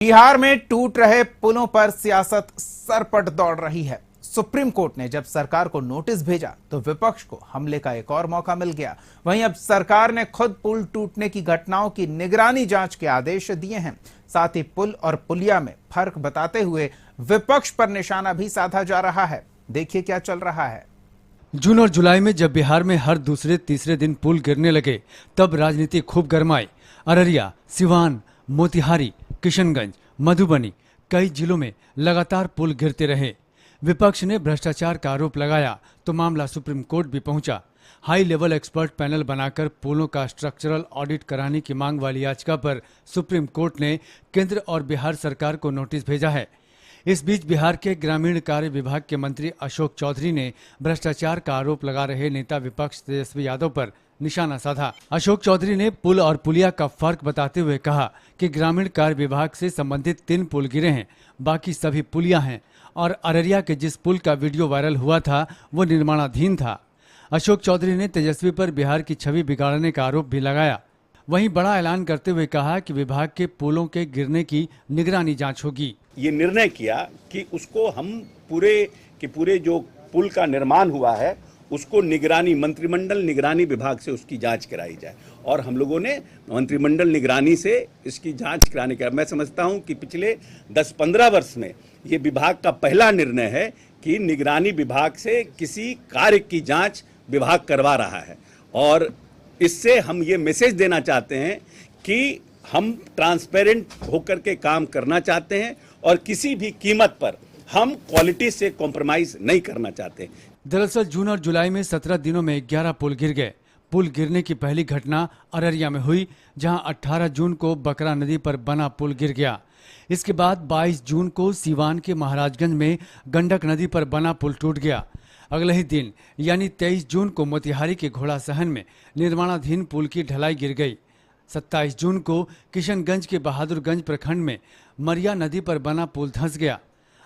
बिहार में टूट रहे पुलों पर सियासत सरपट दौड़ रही है। सुप्रीम कोर्ट ने जब सरकार को नोटिस भेजा तो विपक्ष को हमले का एक और मौका मिल गया। वहीं अब सरकार ने खुद पुल टूटने की घटनाओं की निगरानी जांच के आदेश दिए हैं। साथ ही पुल और पुलिया में फर्क बताते हुए विपक्ष पर निशाना भी साधा जा रहा है। देखिए क्या चल रहा है। जून और जुलाई में जब बिहार में हर दूसरे तीसरे दिन पुल गिरने लगे तब राजनीति खूब गरमाई। अररिया, सिवान, मोतिहारी, किशनगंज, मधुबनी कई जिलों में लगातार पुल गिरते रहे। विपक्ष ने भ्रष्टाचार का आरोप लगाया तो मामला सुप्रीम कोर्ट भी पहुंचा। हाई लेवल एक्सपर्ट पैनल बनाकर पुलों का स्ट्रक्चरल ऑडिट कराने की मांग वाली याचिका पर सुप्रीम कोर्ट ने केंद्र और बिहार सरकार को नोटिस भेजा है। इस बीच बिहार के ग्रामीण कार्य विभाग के मंत्री अशोक चौधरी ने भ्रष्टाचार का आरोप लगा रहे नेता विपक्ष तेजस्वी यादव पर निशाना साधा। अशोक चौधरी ने पुल और पुलिया का फर्क बताते हुए कहा कि ग्रामीण कार्य विभाग से संबंधित 3 पुल गिरे हैं, बाकी सभी पुलिया हैं और अररिया के जिस पुल का वीडियो वायरल हुआ था वो निर्माणाधीन था। अशोक चौधरी ने तेजस्वी पर बिहार की छवि बिगाड़ने का आरोप भी लगाया। वहीं बड़ा ऐलान करते हुए कहा कि विभाग के पुलों के गिरने की निगरानी जांच होगी। ये निर्णय किया कि उसको हम पूरे जो पुल का निर्माण हुआ है उसको मंत्रिमंडल निगरानी विभाग से उसकी जांच कराई जाए और हम लोगों ने मंत्रिमंडल निगरानी से इसकी जांच कराने का, मैं समझता हूं कि पिछले 10-15 वर्ष में ये विभाग का पहला निर्णय है कि निगरानी विभाग से किसी कार्य की जांच विभाग करवा रहा है। और इससे हम ये मैसेज देना चाहते हैं कि हम ट्रांसपेरेंट होकर के काम करना चाहते हैं और किसी भी कीमत पर हम क्वालिटी से कॉम्प्रोमाइज नहीं करना चाहते। दरअसल जून और जुलाई में 17 दिनों में 11 पुल गिर गए। पुल गिरने की पहली घटना अररिया में हुई, जहां 18 जून को बकरा नदी पर बना पुल गिर गया। इसके बाद 22 जून को सीवान के महाराजगंज में गंडक नदी पर बना पुल टूट गया। अगले ही दिन यानी 23 जून को मोतिहारी के घोड़ा सहन में निर्माणाधीन पुल की ढलाई गिर गई। 27 जून को किशनगंज के बहादुरगंज प्रखंड में मरिया नदी पर बना पुल धंस गया।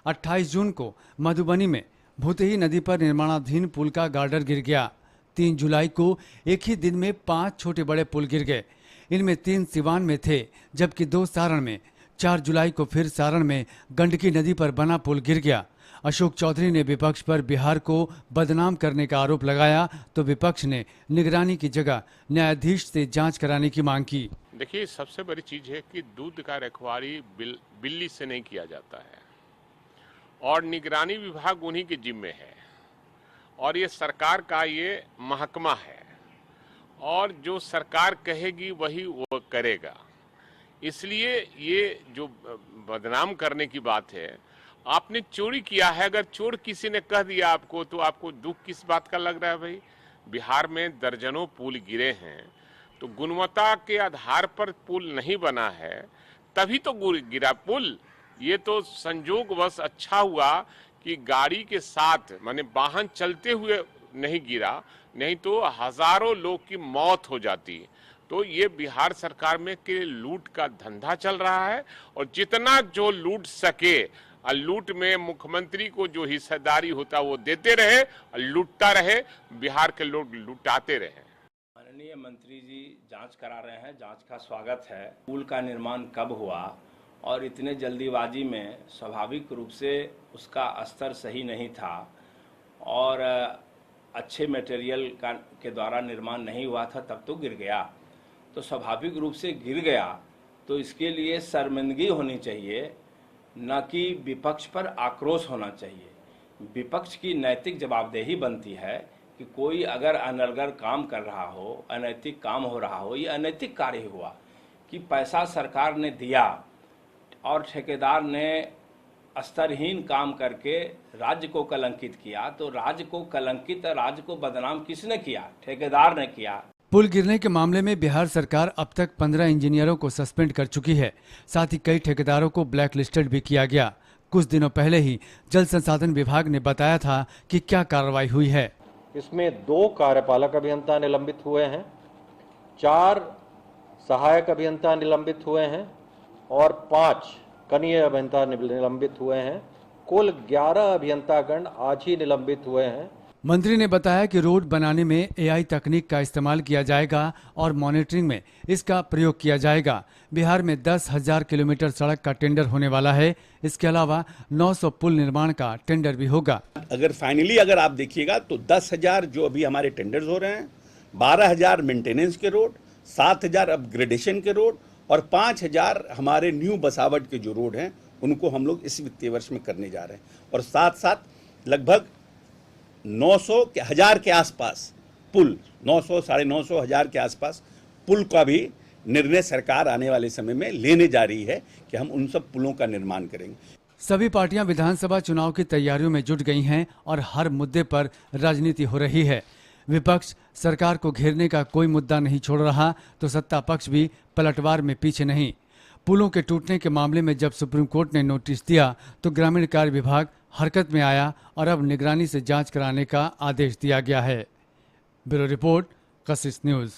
28 जून को मधुबनी में भूतही नदी पर निर्माणाधीन पुल का गार्डर गिर गया। 3 जुलाई को एक ही दिन में 5 छोटे बड़े पुल गिर गए। इनमें 3 सिवान में थे जबकि 2 सारण में। 4 जुलाई को फिर सारण में गंडकी नदी पर बना पुल गिर गया। अशोक चौधरी ने विपक्ष पर बिहार को बदनाम करने का आरोप लगाया तो विपक्ष ने निगरानी की जगह न्यायाधीश से जांच कराने की मांग की। देखिए, सबसे बड़ी चीज है कि दूध का रखवाली बिल्ली से नहीं किया जाता है और निगरानी विभाग उन्हीं के जिम्मे है और ये सरकार का ये महकमा है और जो सरकार कहेगी वही वो करेगा। इसलिए ये जो बदनाम करने की बात है, आपने चोरी किया है, अगर चोर किसी ने कह दिया आपको तो आपको दुख किस बात का लग रहा है भाई? बिहार में दर्जनों पुल गिरे हैं तो गुणवत्ता के आधार पर पुल नहीं बना है, तभी तो गिरा पुल। ये तो संजोगवश अच्छा हुआ कि गाड़ी के साथ माने वाहन चलते हुए नहीं गिरा, नहीं तो हजारों लोग की मौत हो जाती। तो ये बिहार सरकार में के लूट का धंधा चल रहा है और जितना जो लूट सके और लूट में मुख्यमंत्री को जो हिस्सेदारी होता वो देते रहे और लूटता रहे, बिहार के लोग लुटाते रहे। माननीय मंत्री जी जांच करा रहे हैं, जांच का स्वागत है। पुल का निर्माण कब हुआ और इतने जल्दीबाजी में स्वाभाविक रूप से उसका स्तर सही नहीं था और अच्छे मटेरियल के द्वारा निर्माण नहीं हुआ था, तब तो गिर गया। तो स्वाभाविक रूप से गिर गया तो इसके लिए शर्मिंदगी होनी चाहिए, न कि विपक्ष पर आक्रोश होना चाहिए। विपक्ष की नैतिक जवाबदेही बनती है कि कोई अगर अनर्गल काम कर रहा हो, अनैतिक काम हो रहा हो, ये अनैतिक कार्य हुआ कि पैसा सरकार ने दिया और ठेकेदार ने स्तरहीन काम करके राज्य को कलंकित किया, तो राज्य को कलंकित, राज्य को बदनाम किसने किया? ठेकेदार ने किया। पुल गिरने के मामले में बिहार सरकार अब तक 15 इंजीनियरों को सस्पेंड कर चुकी है। साथ ही कई ठेकेदारों को ब्लैक लिस्टेड भी किया गया। कुछ दिनों पहले ही जल संसाधन विभाग ने बताया था कि क्या कार्रवाई हुई है। इसमें 2 कार्यपालक अभियंता निलंबित हुए हैं, 4 सहायक अभियंता निलंबित हुए हैं और 5 कनीय अभियंता निलंबित हुए हैं। कुल 11 अभियंतागण आज ही निलंबित हुए हैं। मंत्री ने बताया कि रोड बनाने में एआई तकनीक का इस्तेमाल किया जाएगा और मॉनिटरिंग में इसका प्रयोग किया जाएगा। बिहार में 10,000 किलोमीटर सड़क का टेंडर होने वाला है। इसके अलावा 900 पुल निर्माण का टेंडर भी होगा। अगर फाइनली अगर आप देखिएगा तो 10,000 जो अभी हमारे टेंडर्स हो रहे हैं, 12,000 मेंटेनेंस के रोड, 7,000 अपग्रेडेशन के रोड और 5,000 हमारे न्यू बसावट के जो रोड हैं उनको हम लोग इस वित्तीय वर्ष में करने जा रहे हैं। और साथ साथ लगभग 900 के 1000 के आसपास पुल, 900, 950, 1000 के आसपास पुल का भी निर्णय सरकार आने वाले समय में लेने जा रही है कि हम उन सब पुलों का निर्माण करेंगे। सभी पार्टियां विधानसभा चुनाव की तैयारियों में जुट गई हैं और हर मुद्दे पर राजनीति हो रही है। विपक्ष सरकार को घेरने का कोई मुद्दा नहीं छोड़ रहा तो सत्ता पक्ष भी पलटवार में पीछे नहीं। पुलों के टूटने के मामले में जब सुप्रीम कोर्ट ने नोटिस दिया तो ग्रामीण कार्य विभाग हरकत में आया और अब निगरानी से जांच कराने का आदेश दिया गया है। ब्यूरो रिपोर्ट, कशिश न्यूज़।